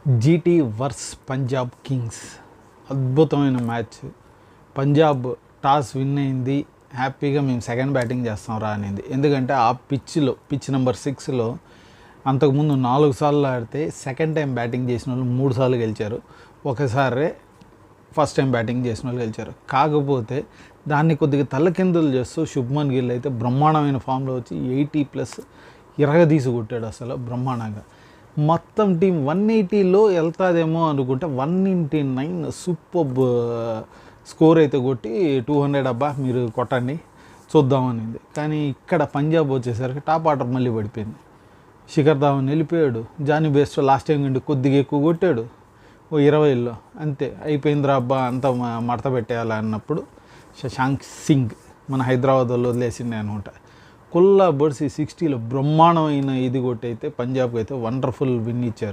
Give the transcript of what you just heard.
GT verse Punjab Kings అద్భుతమైన match. Punjab toss win అయింది, హ్యాపీగా మేము సెకండ్ బ్యాటింగ్ చేస్తాం రా అనేది. ఎందుకంటే ఆ పిచ్ నెంబర్ 6లో అంతకుముందు 4 సార్లు ఆడితే సెకండ్ టైం బ్యాటింగ్ చేసిన వాళ్ళు 3 సార్లు గెలిచారు, ఒకసారి ఫస్ట్ టైం బ్యాటింగ్ చేసిన వాళ్ళు గెలిచారు. కాకపోతే దాన్ని కొద్దిగా తల్లకిందులు చేస్తూ శుభ్మన్ గిల్ అయితే బ్రహ్మాండమైన ఫామ్లో వచ్చి 80+ ఇరగదీసి కొట్టాడు. అసలు బ్రహ్మాండంగా మొత్తం టీం 180లో వెళ్తాదేమో అనుకుంటే 199 సూపర్ స్కోర్ అయితే కొట్టి 200 అబ్బా మీరు కొట్టండి చూద్దామనింది. కానీ ఇక్కడ పంజాబ్ వచ్చేసరికి టాప్ ఆర్డర్ మళ్ళీ పడిపోయింది. శిఖర్ ధావన్ వెళ్ళిపోయాడు, జానీ బేస్టో లాస్ట్ టైం కంటే కొద్దిగా ఎక్కువ కొట్టాడు, ఓ 20లో అంతే అయిపోయిందిరా అబ్బా అంతా మడత పెట్టేయాలి అన్నప్పుడు శశాంక్ సింగ్ మన హైదరాబాద్ వాళ్ళు వదిలేసిండే అనుకుంటా. కుల్లా బర్సి 60లో బ్రహ్మాండమైన ఇది కొట్టయితే పంజాబ్కి అయితే వండర్ఫుల్ విన్ ఇచ్చారు.